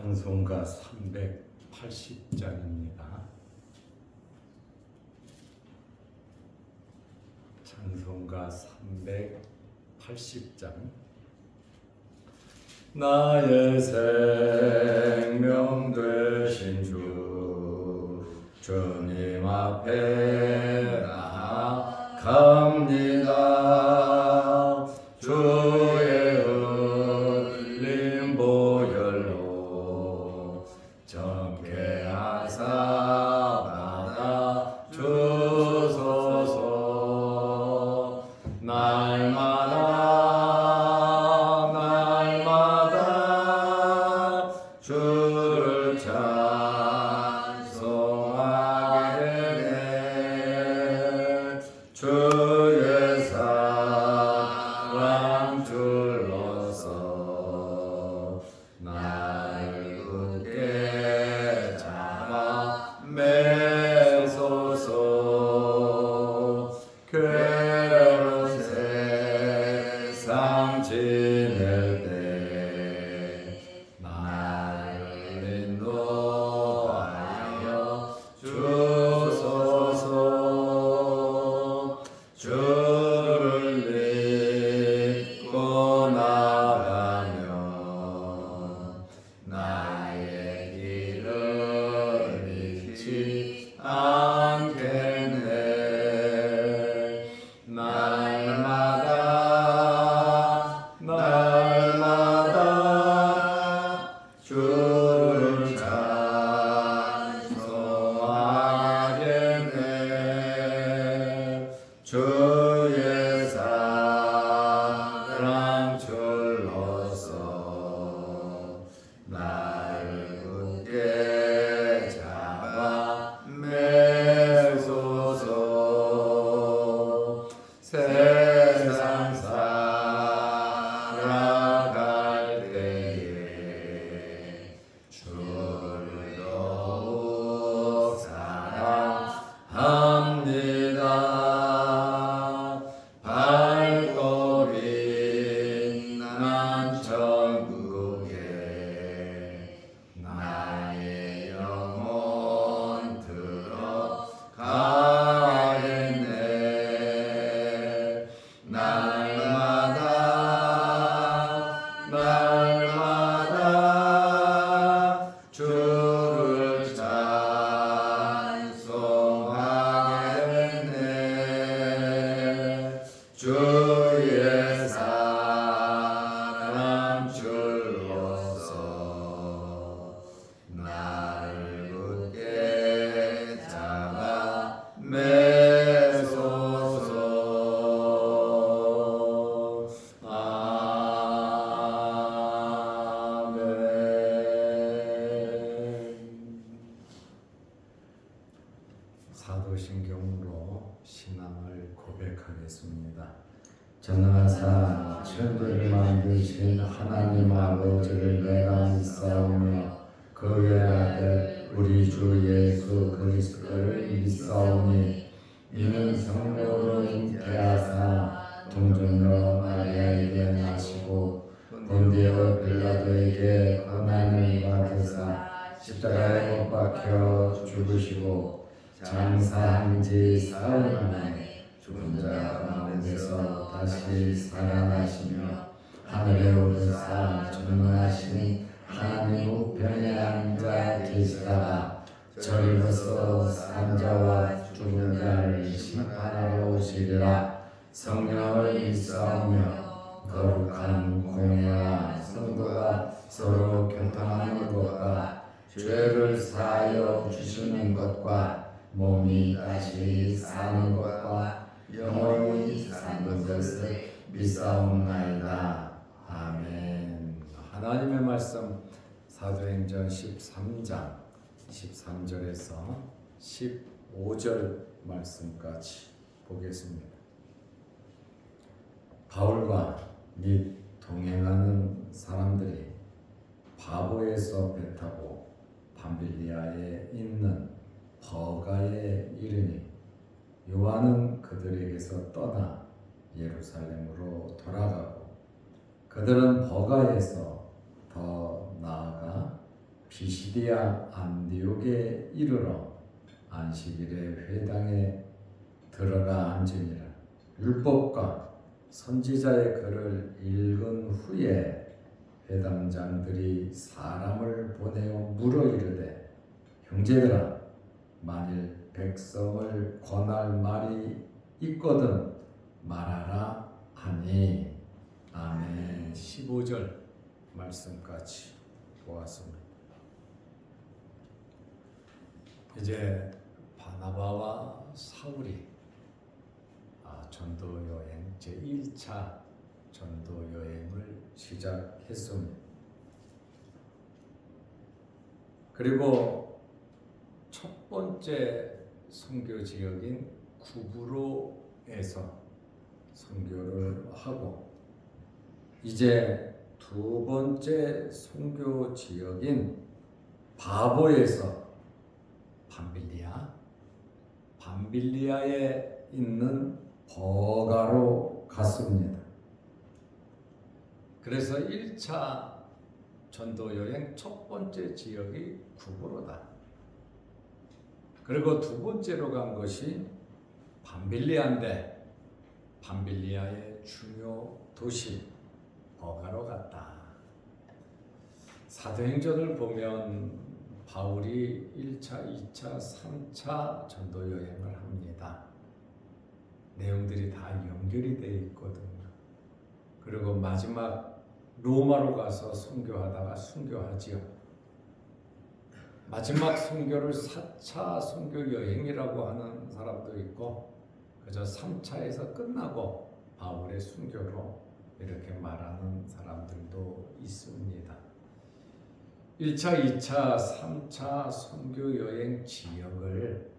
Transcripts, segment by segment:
찬송가 380장입니다. 찬송가 380장. 나의 생명 되신 주님 앞에 나아갑니다. 주의 흘린 보혈로 정케하사 받아 주소서. 날마다 주를 찬송하게 돼. 주의 사랑 둘러서 나를 굳게 잡아 매소서. 괴로운 세상 지낼 때 나를 인도하여 주소서. 주를 믿고 나가면 나의 길을 잃지 않겠네. 날마다 주를 찬송하겠네. 주의 사랑 줄러서 나를 굳게 잡아 매소서. 세상 살아갈 때에 주를 더욱 사랑합니다. 밝고 빛난 천국에 나의 영혼 들어가겠네. 날마다 주를 찬송하겠네. 주의 사랑 줄러서 나를 굳게 잡아 매소서. 사도신경으로 신앙을 고백하겠습니다. 전능하사 천지를 만드신 하나님 아버지를 내가 믿사오며 그 외아들 우리 주 예수 그리스도를 믿사오니 이는 성령으로 잉태하사 동정녀 마리아에게 나시고 본디오 빌라도에게 고난을 받으사 십자가에 못 박혀 죽으시고 장사한 지 사흘 만에 죽은 자 가운데서 다시 살아나시며 하늘에 오르사 전능하신 하나님 우편에 앉아 계시다가 저리로서 산자와 죽은 자를 심판하러 오시리라. 성령을 믿사오며 거룩한 공예와 성도가 서로 교통하는 것과 죄를 사하여 주시는 것과 몸이 다시 사는 것과 영원히 사는 것을 믿사옵나이다. 아멘. 하나님의 말씀 사도행전 13장 13절에서 15절 말씀까지 보겠습니다. 바울과 및 동행하는 사람들이 바보에서 배 타고 밤빌리아에 있는 버가에 이르니 요한은 그들에게서 떠나 예루살렘으로 돌아가고 그들은 버가에서 더 나아가 비시디아 안디옥에 이르러 안식일에 회당에 들어가 앉으니라. 율법과 선지자의 글을 읽은 후에 회당장들이 사람을 보내어 물어 이르되 형제들아 만일 백성을 권할 말이 있거든 말하라 하니. 아멘. 15절 말씀까지 보았습니다. 이제 바나바와 사울이 전도 여행 제1차 전도 여행을 시작했습니다. 그리고 첫 번째 선교 지역인 구브로에서 선교를 하고 이제 두 번째 선교 지역인 바보에서 밤빌리아에 있는 버가로 갔습니다. 그래서 1차 전도 여행 첫 번째 지역이 구브로다. 그리고 두 번째로 간 것이 밤빌리아인데 밤빌리아의 중요 도시 버가로 갔다. 사도행전을 보면 바울이 1차, 2차, 3차 전도 여행을 합니다. 내용들이 다 연결이 되어 있거든요. 그리고 마지막 로마로 가서 선교하다가 순교하지요. 마지막 선교를 4차 선교 여행이라고 하는 사람도 있고 그저 3차에서 끝나고 바울의 순교로 이렇게 말하는 사람들도 있습니다. 1차, 2차, 3차 선교 여행 지역을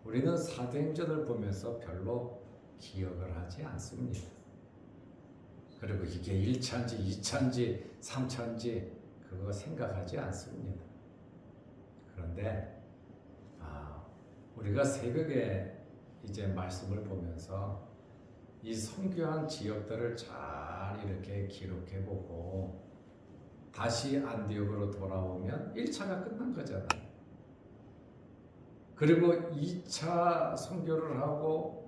우리는 사도행전을 보면서 별로 기억을 하지 않습니다. 그리고 이게 1차인지 2차인지 3차인지 그거 생각하지 않습니다. 그런데 우리가 새벽에 이제 말씀을 보면서 이 선교한 지역들을 잘 이렇게 기록해보고 다시 안디옥으로 돌아오면 1차가 끝난 거잖아요. 그리고 2차 선교를 하고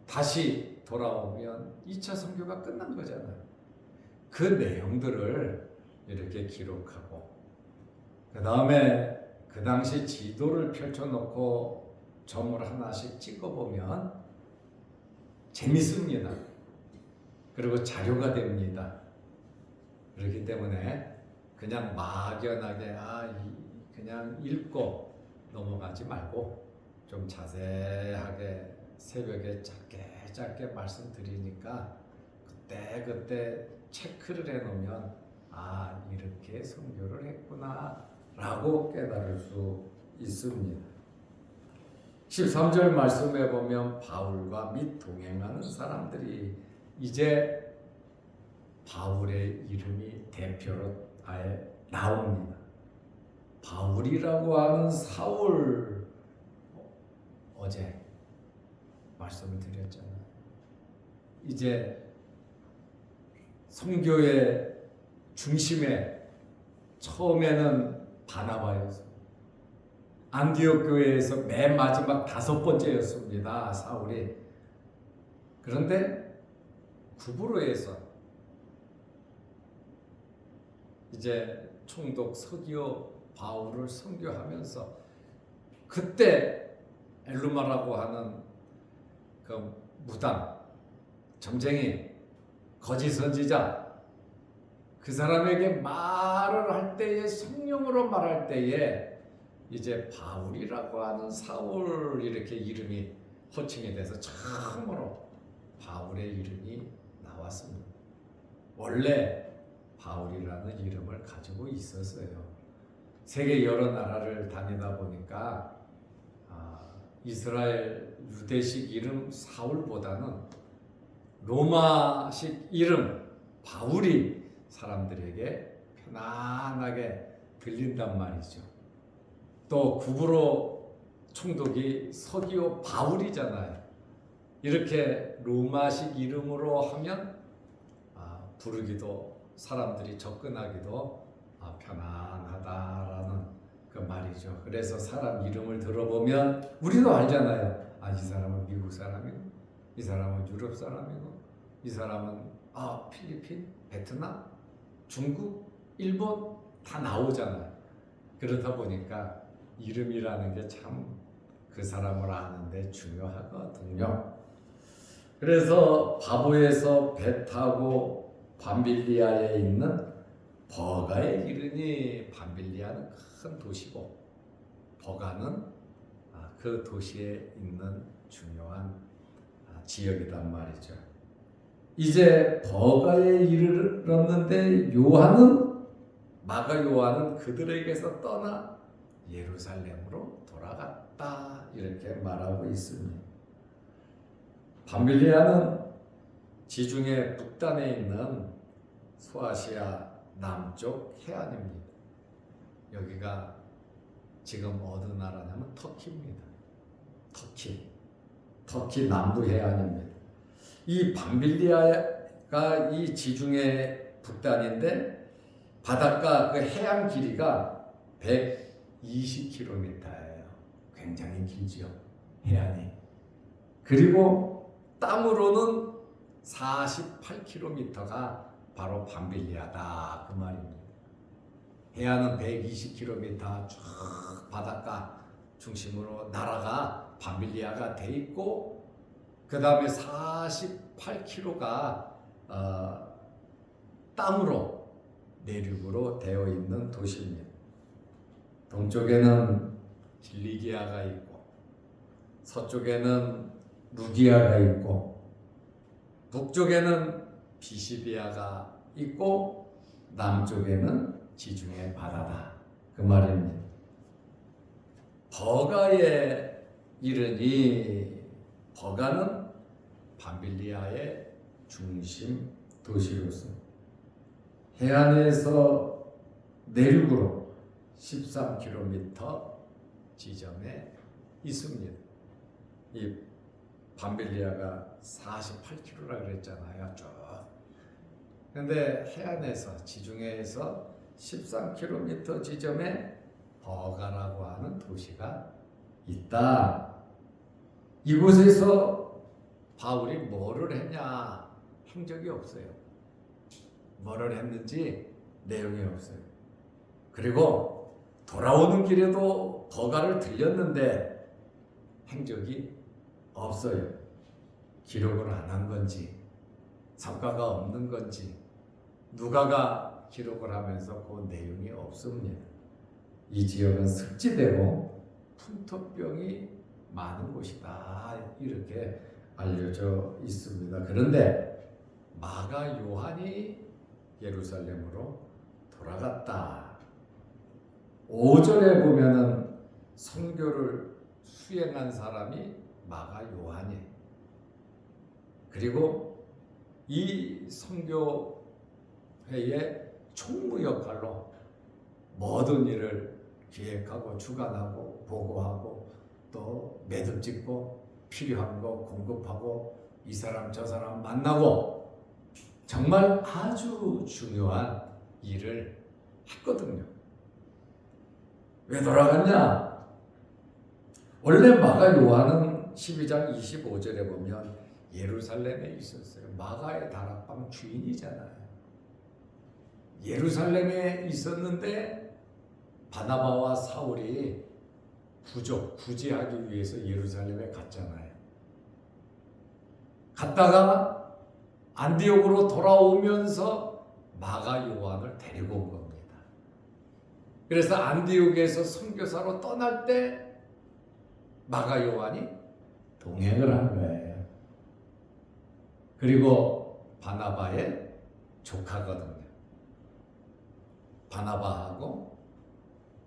다시 돌아오면 2차 선교가 끝난 거잖아요. 그 내용들을 이렇게 기록하고 그 다음에 그 당시 지도를 펼쳐놓고 점을 하나씩 찍어보면 재밌습니다. 그리고 자료가 됩니다. 그렇기 때문에 그냥 막연하게 그냥 읽고 넘어가지 말고 좀 자세하게 새벽에 짧게 말씀드리니까 그때 체크를 해놓으면 이렇게 선교를 했구나 라고 깨달을 수 있습니다. 13절 말씀에 보면 바울과 및 동행하는 사람들이 이제 바울의 이름이 대표로 아예 나옵니다. 바울이라고 하는 사울 어제 말씀을 드렸잖아요. 이제 선교의 중심에 처음에는 바나바였어요. 안디옥 교회에서 맨 마지막 5번째였습니다. 사울이. 그런데 구브로에서 이제 총독 서기오 바울을 선교하면서 그때 엘루마라고 하는 그 무당, 점쟁이, 거짓 선지자 그 사람에게 말을 할 때에 성령으로 말할 때에 이제 바울이라고 하는 사울 이렇게 이름이 호칭이 돼서 처음으로 바울의 이름이 나왔습니다. 원래 바울이라는 이름을 가지고 있었어요. 세계 여러 나라를 다니다 보니까 이스라엘 유대식 이름 사울보다는 로마식 이름 바울이 사람들에게 편안하게 들린단 말이죠. 또 구브로 총독이 서기오 바울이잖아요. 이렇게 로마식 이름으로 하면 부르기도 사람들이 접근하기도 편안하다라는 말이죠. 그래서 사람 이름을 들어보면 우리도 알잖아요. 이 사람은 미국 사람이고, 이 사람은 유럽 사람이고, 이 사람은 필리핀, 베트남, 중국, 일본 다 나오잖아요. 그렇다 보니까 이름이라는 게 참 그 사람을 아는데 중요하거든요. 그래서 바보에서 배 타고 밤빌리아에 있는 버가에 이르니, 밤빌리아는 큰 도시고 버가는 그 도시에 있는 중요한 지역이란 말이죠. 이제 버가에 이르렀는데 마가 요한은 그들에게서 떠나 예루살렘으로 돌아갔다, 이렇게 말하고 있습니다. 밤빌리아는 지중해 북단에 있는 소아시아 남쪽 해안입니다. 여기가 지금 어느 나라냐면 터키입니다. 터키 남부 해안입니다. 이 밤빌리아가 이 지중해 북단인데 바닷가 그 해안 길이가 120km예요. 굉장히 길죠, 해안이. 그리고 땅으로는 48km가 바로 밤빌리아다, 그 말입니다. 해안은 120km 쭉 바닷가 중심으로 나라가 밤빌리아가 돼 있고, 그 다음에 48km가 땅으로 내륙으로 되어 있는 도시입니다. 동쪽에는 길리기아가 있고, 서쪽에는 루기아가 있고, 북쪽에는 비시비아가 있고, 남쪽에는 지중해 바다다, 그 말입니다. 버가에 이르니, 버가는 밤빌리아의 중심 도시로서 해안에서 내륙으로 13km 지점에 있습니다. 이 밤빌리아가 48km라 그랬잖아요, 쭉. 근데 해안에서, 지중해에서 13km 지점에 버가라고 하는 도시가 있다. 이곳에서 바울이 뭐를 했냐, 행적이 없어요. 뭐를 했는지 내용이 없어요. 그리고 돌아오는 길에도 버가를 들렸는데 행적이 없어요. 기록을 안 한 건지, 성과가 없는 건지, 누가가 기록을 하면서 그 내용이 없습니다. 이 지역은 습지되고 풍토병이 많은 곳이다, 이렇게 알려져 있습니다. 그런데 마가 요한이 예루살렘으로 돌아갔다. 5절에 보면은 선교를 수행한 사람이 마가 요한이에요. 그리고 이 선교회의 총무 역할로 모든 일을 기획하고 주관하고 보고하고 또 매듭 짓고 필요한 거 공급하고 이 사람 저 사람 만나고 정말 아주 중요한 일을 했거든요. 왜 돌아갔냐? 원래 마가 요한은 12장 25절에 보면 예루살렘에 있었어요. 마가의 다락방 주인이잖아요. 예루살렘에 있었는데 바나바와 사울이 구제하기 위해서 예루살렘에 갔잖아요. 갔다가 안디옥으로 돌아오면서 마가 요한을 데리고 온 겁니다. 그래서 안디옥에서 선교사로 떠날 때 마가 요한이 동행을 한 거예요. 그리고 바나바의 조카거든요. 바나바하고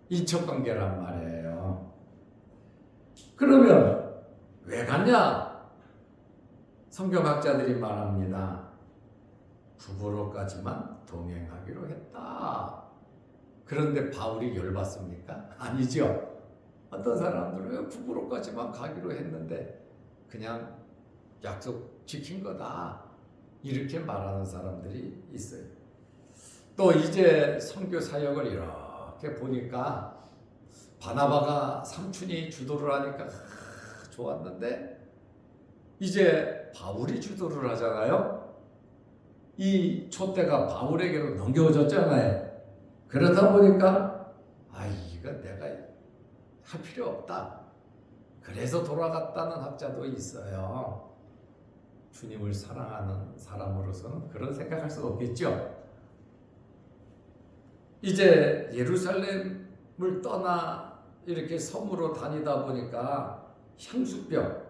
인척관계란 말이에요. 그러면 왜 갔냐? 성경학자들이 말합니다. 구보로까지만 동행하기로 했다. 그런데 바울이 열받습니까? 아니죠. 어떤 사람들은 구보로까지만 가기로 했는데 그냥 약속 지킨 거다, 이렇게 말하는 사람들이 있어요. 또 이제 선교 사역을 이렇게 보니까 바나바가 삼촌이 주도를 하니까 좋았는데 이제 바울이 주도를 하잖아요. 이 촛대가 바울에게로 넘겨졌잖아요. 그러다 보니까 이거 내가 할 필요 없다. 그래서 돌아갔다는 학자도 있어요. 주님을 사랑하는 사람으로서는 그런 생각할 수 없겠죠. 이제 예루살렘을 떠나 이렇게 섬으로 다니다 보니까 향수병,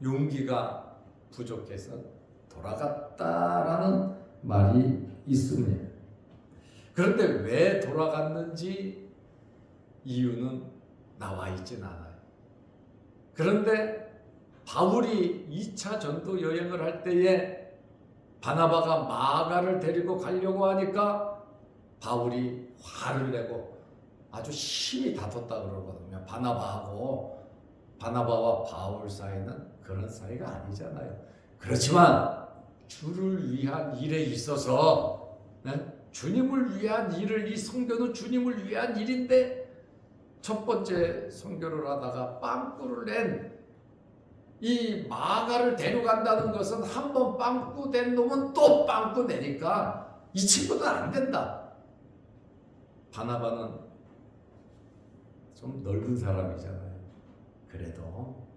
용기가 부족해서 돌아갔다라는 말이 있습니다. 그런데 왜 돌아갔는지 이유는 나와 있진 않아요. 그런데 바울이 2차 전도 여행을 할 때에 바나바가 마가를 데리고 가려고 하니까 바울이 화를 내고 아주 심히 다퉜다 그러거든요. 바나바와 바울 사이는 그런 사이가 아니잖아요. 그렇지만 주를 위한 일에 있어서 주님을 위한 일을, 이 선교는 주님을 위한 일인데 첫 번째 선교를 하다가 빵꾸를 낸 이 마가를 데려간다는 것은 한번 빵꾸 된 놈은 또 빵꾸 내니까 이 친구도 안 된다. 바나바는 좀 넓은 사람이잖아요. 그래도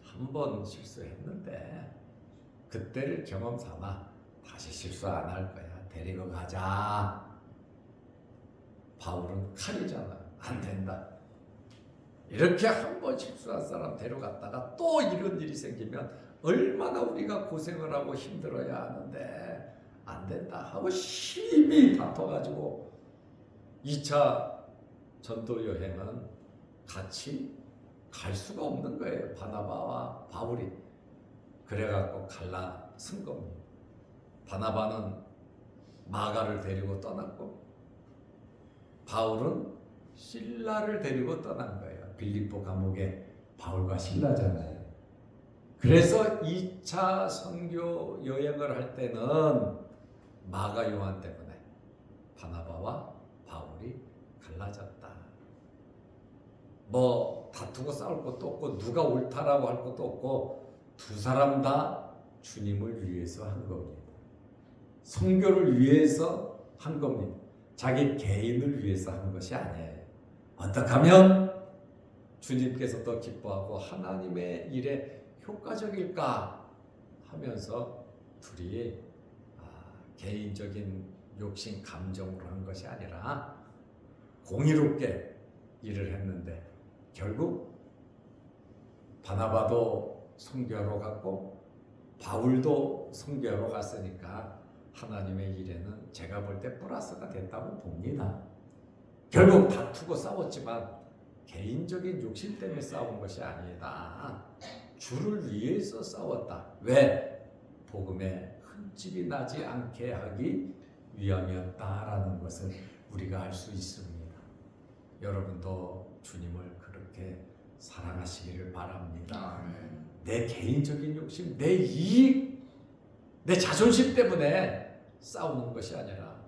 한 번 실수했는데 그때를 경험 삼아 다시 실수 안 할 거야. 데리고 가자. 바울은 칼이잖아. 안 된다. 이렇게 한 번 실수한 사람 데려갔다가 또 이런 일이 생기면 얼마나 우리가 고생을 하고 힘들어야 하는데 안 된다 하고 심히 다퉈가지고 2차 전도 여행은 같이 갈 수가 없는 거예요. 바나바와 바울이. 그래갖고 갈라선 겁니다. 바나바는 마가를 데리고 떠났고 바울은 실라를 데리고 떠난 거예요. 빌립보 감옥에 바울과 실라잖아요. 그래서 2차 선교 여행을 할 때는 마가 요한 때문에 바나바와 바울이 갈라졌다. 뭐 다투고 싸울 것도 없고 누가 옳다라고 할 것도 없고 두 사람 다 주님을 위해서 한 겁니다. 선교를 위해서 한 겁니다. 자기 개인을 위해서 한 것이 아니에요. 어떻게 하면 주님께서 더 기뻐하고 하나님의 일에 효과적일까 하면서 둘이 개인적인 욕심 감정으로 한 것이 아니라 공의롭게 일을 했는데 결국 바나바도 선교하러 갔고 바울도 선교하러 갔으니까 하나님의 일에는 제가 볼 때 플러스가 됐다고 봅니다. 결국 다투고 싸웠지만 개인적인 욕심 때문에 싸운 것이 아니다. 주를 위해서 싸웠다. 왜? 복음에 흠집이 나지 않게 하기 위함이었다라는 것을 우리가 알 수 있습니다. 여러분도 주님을 그렇게 사랑하시기를 바랍니다. 내 개인적인 욕심, 내 이익, 내 자존심 때문에 싸우는 것이 아니라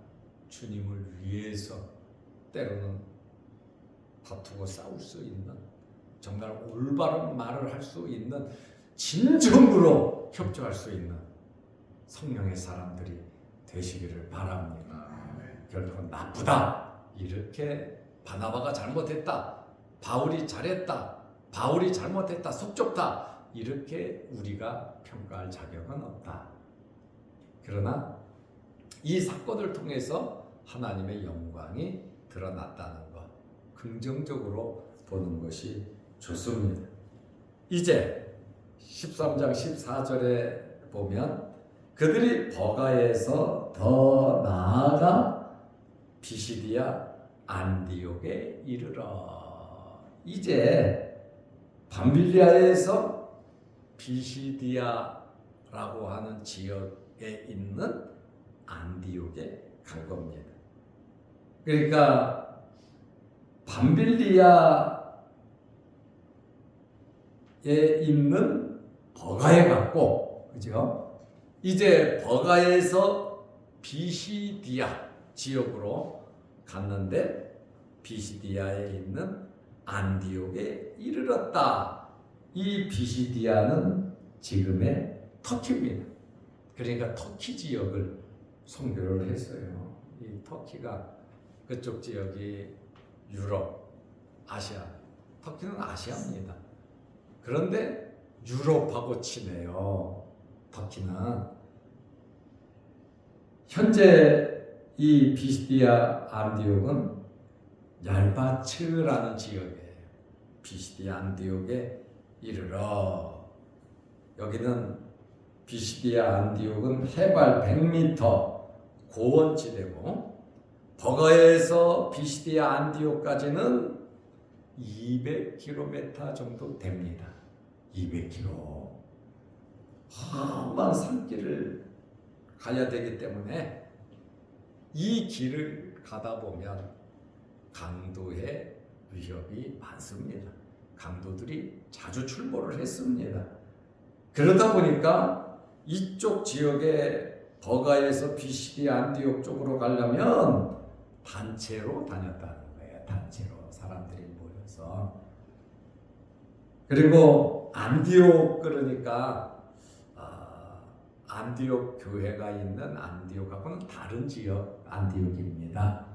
주님을 위해서 때로는 다투고 싸울 수 있는, 정말 올바른 말을 할 수 있는, 진정으로 협조할 수 있는 성령의 사람들이 되시기를 바랍니다. 결코 나쁘다 이렇게 바나바가 잘못했다, 바울이 잘했다, 바울이 잘못했다, 속 좁다 이렇게 우리가 평가할 자격은 없다. 그러나 이 사건을 통해서 하나님의 영광이 드러났다는 것, 긍정적으로 보는 것이 좋습니다. 이제 13장 14절에 보면 그들이 버가에서 더 나아가 비시디아 안디옥에 이르러, 이제 밤빌리아에서 비시디아라고 하는 지역에 있는 안디옥에 간 겁니다. 그러니까 밤빌리아에 있는 버가에 갔고, 그죠? 이제 버가에서 비시디아 지역으로 갔는데 비시디아에 있는 안디옥에 이르렀다. 이 비시디아는 지금의 터키입니다. 그러니까 터키 지역을 선교를 했어요. 이 터키가 그쪽 지역이 유럽, 아시아, 터키는 아시아입니다. 그런데 유럽하고 친해요. 터키는. 현재 이 비시디아 안디옥은 얄바츠라는 지역이에요. 비시디아 안디옥에 이르러. 여기는 비시디아 안디옥은 해발 100m 고원지대고 버가에서 비시디아 안디옥까지는 200km 정도 됩니다. 200km. 험한 산길을 가야 되기 때문에 이 길을 가다 보면 강도의 위협이 많습니다. 강도들이 자주 출몰을 했습니다. 그러다 보니까 이쪽 지역에 버가에서 비시디아 안디옥 쪽으로 가려면 단체로 다녔다는 거예요. 단체로 사람들이 모여서. 그리고 안디옥 그러니까 안디옥 교회가 있는 안디옥하고는 다른 지역 안디옥입니다.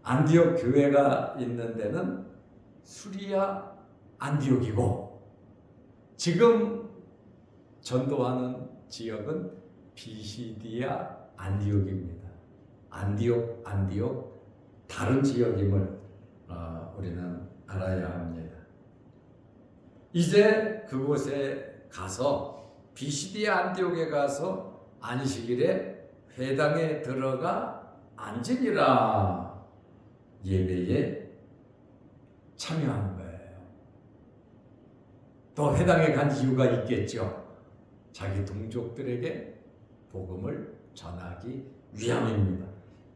안디옥 교회가 있는 데는 수리아 안디옥이고 지금 전도하는 지역은 비시디아 안디옥입니다. 안디옥 다른 지역임을 우리는 알아야 합니다. 이제 그곳에 가서 비시디아 안디옥에 가서 안식일에 회당에 들어가 앉으니라 예배에 참여한 거예요. 또 회당에 간 이유가 있겠죠. 자기 동족들에게 복음을 전하기 위함입니다.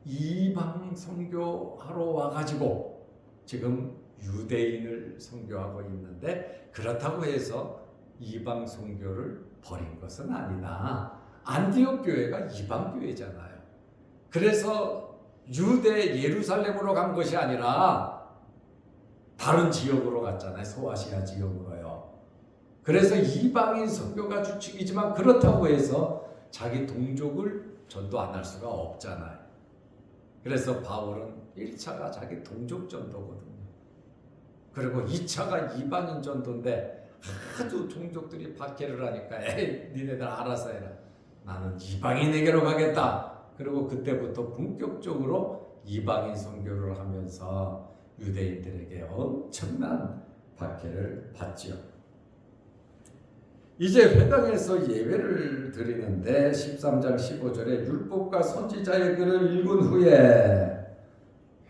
이방 선교하러 와가지고 지금 유대인을 선교하고 있는데 그렇다고 해서 이방 선교를 버린 것은 아니다. 안디옥 교회가 이방 교회잖아요. 그래서 유대 예루살렘으로 간 것이 아니라 다른 지역으로 갔잖아요. 소아시아 지역으로요. 그래서 이방인 선교가 주축이지만 그렇다고 해서 자기 동족을 전도 안 할 수가 없잖아요. 그래서 바울은 1차가 자기 동족 전도거든요. 그리고 2차가 이방인 전도인데 하도 종족들이 박해를 하니까 에이 니네들 알아서 해라. 나는 이방인에게로 가겠다. 그리고 그때부터 본격적으로 이방인 선교를 하면서 유대인들에게 엄청난 박해를 받지요. 이제 회당에서 예배를 드리는데 13장 15절에 율법과 선지자의 글을 읽은 후에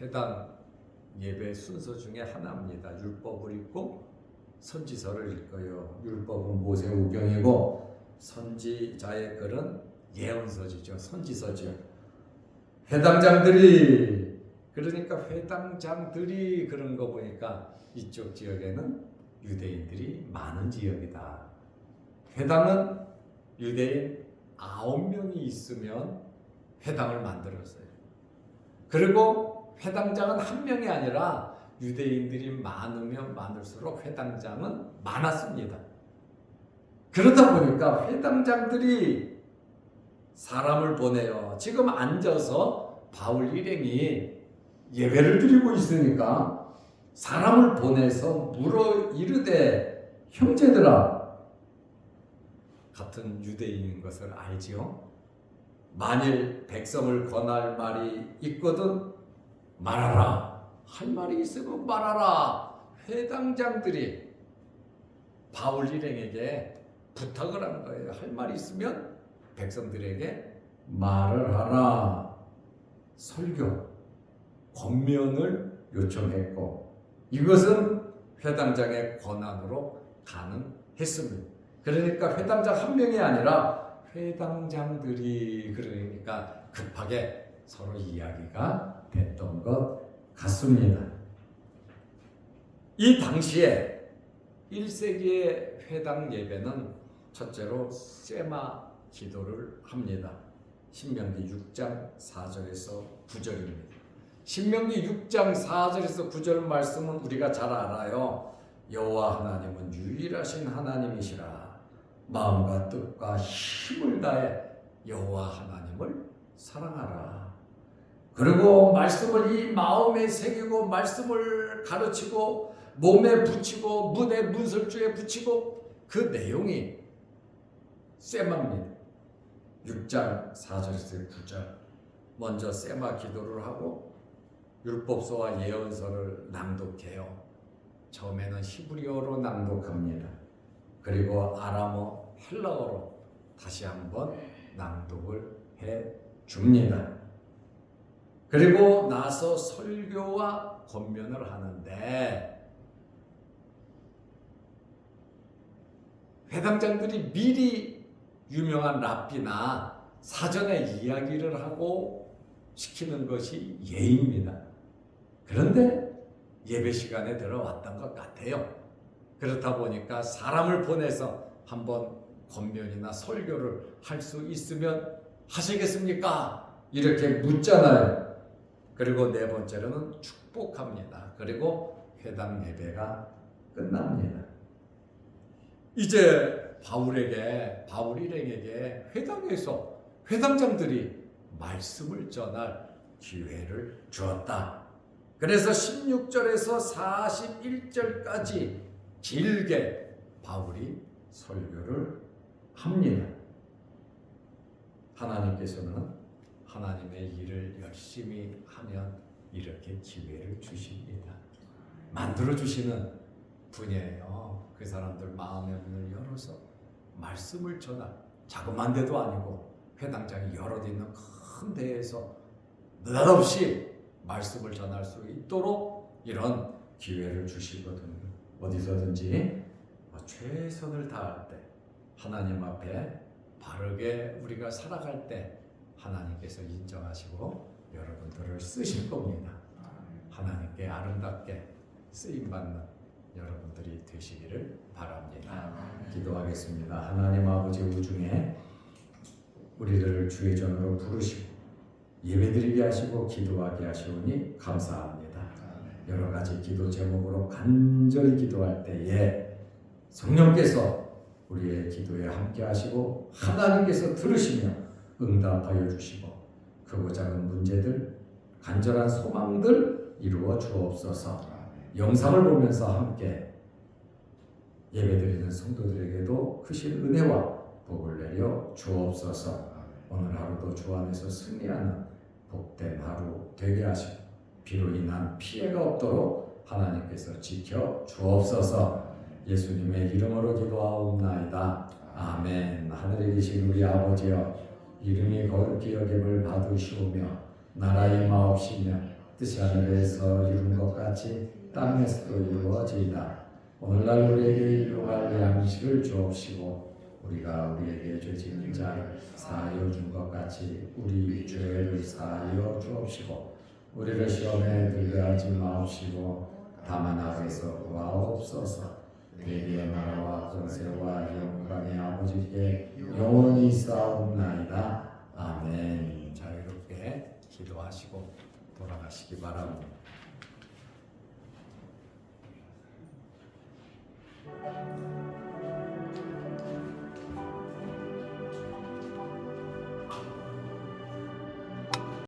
회당 예배 순서 중에 하나입니다. 율법을 읽고 선지서를 읽어요. 율법은 모세우경이고 선지자의 글은 예언서지죠. 선지서죠. 회당장들이 그러니까 회당장들이 그런 거 보니까 이쪽 지역에는 유대인들이 많은 지역이다. 회당은 유대인 9명이 있으면 회당을 만들었어요. 그리고 회당장은 한 명이 아니라 유대인들이 많으면 많을수록 회당장은 많았습니다. 그러다 보니까 회당장들이 사람을 보내요. 지금 앉아서 바울 일행이 예배를 드리고 있으니까 사람을 보내서 물어 이르되 형제들아 같은 유대인인 것을 알지요? 만일 백성을 권할 말이 있거든 말하라. 할 말이 있으면 말하라. 회당장들이 바울 일행에게 부탁을 한 거예요. 할 말이 있으면 백성들에게 말을 하라. 설교, 권면을 요청했고 이것은 회당장의 권한으로 가능했습니다. 그러니까 회당장 한 명이 아니라 회당장들이 그러니까 급하게 서로 이야기가 됐던 것 같습니다. 이 당시에 1세기의 회당 예배는 첫째로 세마 기도를 합니다. 신명기 6장 4절에서 9절입니다. 신명기 6장 4절에서 9절 말씀은 우리가 잘 알아요. 여호와 하나님은 유일하신 하나님이시라. 마음과 뜻과 힘을 다해 여호와 하나님을 사랑하라. 그리고 말씀을 이 마음에 새기고 말씀을 가르치고 몸에 붙이고 문에 문설주에 붙이고 그 내용이 세마입니다. 6장 4절에서 9절 먼저 세마 기도를 하고 율법서와 예언서를 낭독해요. 처음에는 히브리어로 낭독합니다. 그리고 아람어, 헬라어로 다시 한번 낭독을 해 줍니다. 그리고 나서 설교와 권면을 하는데 회당장들이 미리 유명한 랍비나 사전에 이야기를 하고 시키는 것이 예입니다. 그런데 예배 시간에 들어왔던 것 같아요. 그렇다 보니까 사람을 보내서 한번 권면이나 설교를 할 수 있으면 하시겠습니까? 이렇게 묻잖아요. 그리고 네 번째로는 축복합니다. 그리고 회당 예배가 끝납니다. 이제 바울 일행에게 회당에서 회당장들이 말씀을 전할 기회를 주었다. 그래서 16절에서 41절까지 길게 바울이 설교를 합니다. 하나님께서는 하나님의 일을 열심히 하면 이렇게 기회를 주십니다. 만들어주시는 분이에요. 그 사람들 마음의 문을 열어서 말씀을 전할, 자그마한 데도 아니고 회당장이 여러 대 있는 큰 데에서 느닷없이 말씀을 전할 수 있도록 이런 기회를 주시거든요. 어디서든지 최선을 다할 때 하나님 앞에 바르게 우리가 살아갈 때 하나님께서 인정하시고 여러분들을 쓰실 겁니다. 하나님께 아름답게 쓰임받는 여러분들이 되시기를 바랍니다. 기도하겠습니다. 하나님 아버지, 우중에 우리를 주의 전으로 부르시고 예배드리게 하시고 기도하게 하시오니 감사합니다. 여러 가지 기도 제목으로 간절히 기도할 때에 성령께서 우리의 기도에 함께 하시고 하나님께서 들으시며 응답하여 주시고 크고 작은 문제들, 간절한 소망들 이루어 주옵소서. 영상을 보면서 함께 예배드리는 성도들에게도 크신 은혜와 복을 내려 주옵소서. 오늘 하루도 주 안에서 승리하는 복된 하루 되게 하시고 비로 인한 피해가 없도록 하나님께서 지켜 주옵소서. 예수님의 이름으로 기도하옵나이다. 아멘. 하늘에 계신 우리 아버지여, 이름이 거룩히 여김을 받으시오며 나라의 마옵시며 뜻이 하늘에서 이룬 것 같이 땅에서도 이루어지이다. 오늘날 우리에게 일용할 양식을 주옵시고 우리가 우리에게 죄 지은 자를 사하여 준 것 같이 우리 죄를 사하여 주옵시고 우리를 시험에 들게 하지 마옵시고 다만 악에서 구하옵소서. 내게 나라와 권세와 영광의 아버지께 영원히 싸움나이다. 아멘. 자유롭게 기도하시고 돌아가시기 바랍니다.